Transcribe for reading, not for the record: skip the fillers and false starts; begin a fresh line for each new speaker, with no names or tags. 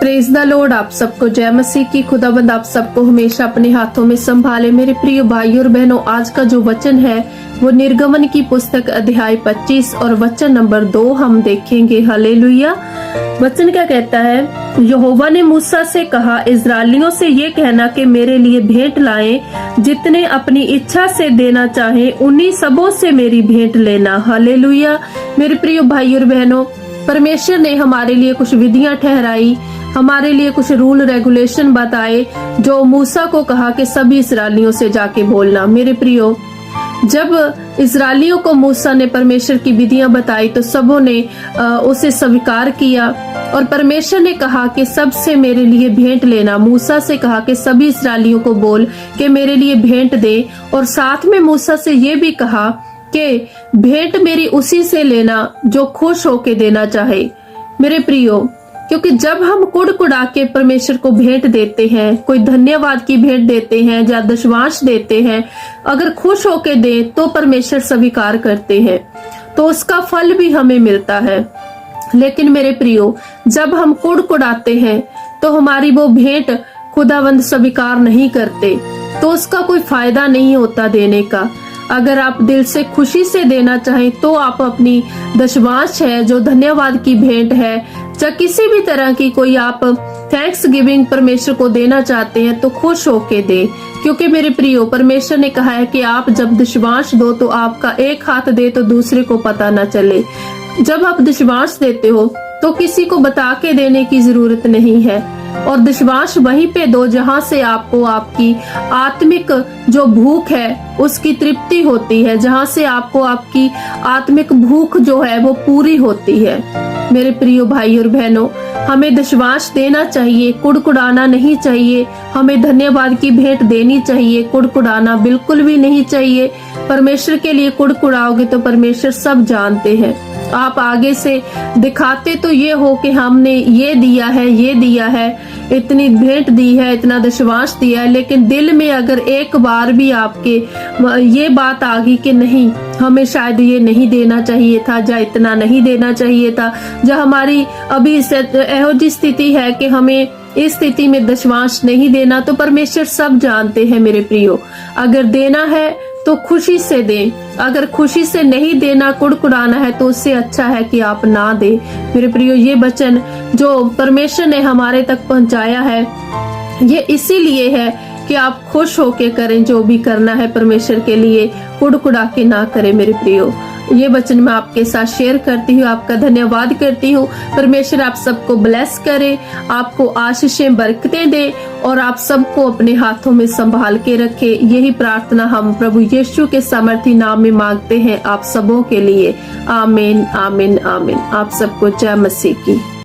Praise the Lord. आप सबको जय मसीह की। खुदाबंद आप सबको हमेशा अपने हाथों में संभाले। मेरे प्रिय भाइयों और बहनों, आज का जो वचन है वो निर्गमन की पुस्तक अध्याय 25 और वचन नंबर 2 हम देखेंगे। हालेलुया। वचन क्या कहता है? यहोवा ने मूसा से कहा, इस्राएलियों से ये कहना कि मेरे लिए भेंट लाएं, जितने अपनी इच्छा से देना चाहें उन्हीं सबों से मेरी भेंट लेना। हालेलुया। मेरे प्रिय भाइयों और बहनों, परमेश्वर ने हमारे लिए कुछ विधियां ठहराई, हमारे लिए कुछ रूल रेगुलेशन बताए, जो मूसा को कहा कि सभी इस्राएलियों से जाके बोलना। मेरे प्रियो, जब इस्राएलियों को मूसा ने परमेश्वर की विधियां बताई तो सबों ने उसे स्वीकार किया और परमेश्वर ने कहा कि सबसे मेरे लिए भेंट लेना। मूसा से कहा कि सभी इस्राएलियों को बोल कि मेरे लिए भेंट दे, और साथ में मूसा से ये भी कहा कि भेंट मेरी उसी से लेना जो खुश होके देना चाहे। मेरे प्रियो, क्योंकि जब हम कुड़कुड़ा के परमेश्वर को भेंट देते हैं, कोई धन्यवाद की भेंट देते हैं या दशवांश देते हैं, अगर खुश होके दे तो परमेश्वर स्वीकार करते हैं, तो उसका फल भी हमें मिलता है। लेकिन मेरे प्रियो, जब हम कुड़कुड़ाते हैं तो हमारी वो भेंट खुदावंद स्वीकार नहीं करते, तो उसका कोई फायदा नहीं होता देने का। अगर आप दिल से खुशी से देना चाहें तो आप अपनी दशवांश है, जो धन्यवाद की भेंट है, या किसी भी तरह की कोई आप थैंक्स गिविंग परमेश्वर को देना चाहते हैं तो खुश होके दे। क्योंकि मेरे प्रियो, परमेश्वर ने कहा है कि आप जब दशवांश दो तो आपका एक हाथ दे तो दूसरे को पता न चले। जब आप दशवांश देते हो तो किसी को बता के देने की जरूरत नहीं है, और दशवांश वहीं पे दो जहां से आपको आपकी आत्मिक जो भूख है उसकी तृप्ति होती है, जहां से आपको आपकी आत्मिक भूख जो है वो पूरी होती है। मेरे प्रियो भाई और बहनों, हमें दशवांश देना चाहिए, कुड़कुड़ाना नहीं चाहिए। हमें धन्यवाद की भेंट देनी चाहिए, कुड़कुड़ाना बिल्कुल भी नहीं चाहिए। परमेश्वर के लिए कुड़कुड़ाओगे तो परमेश्वर सब जानते हैं। आप आगे से दिखाते तो ये हो कि हमने ये दिया है, ये दिया है, इतनी भेंट दी है, इतना दशवांश दिया है, लेकिन दिल में अगर एक बार भी आपके ये बात आ गई कि नहीं, हमें शायद ये नहीं देना चाहिए था, या इतना नहीं देना चाहिए था, या हमारी अभी एहो जी स्थिति है कि हमें इस स्थिति में दशवांश नहीं देना, तो परमेश्वर सब जानते हैं। मेरे प्रियो, अगर देना है तो खुशी से दें, अगर खुशी से नहीं देना, कुड़कुड़ाना है, तो उससे अच्छा है कि आप ना दे। मेरे प्रियो, ये वचन जो परमेश्वर ने हमारे तक पहुंचाया है, ये इसीलिए है कि आप खुश होके करें, जो भी करना है परमेश्वर के लिए, कुड़कुड़ा के ना करें। मेरे प्रियो, ये वचन मैं आपके साथ शेयर करती हूँ, आपका धन्यवाद करती हूँ। परमेश्वर आप सबको ब्लेस करे, आपको आशीषें बरकतें दे, और आप सबको अपने हाथों में संभाल के रखे। यही प्रार्थना हम प्रभु यीशु के सामर्थी नाम में मांगते हैं आप सबों के लिए। आमीन, आमीन, आमीन। आप सबको जय मसीह की।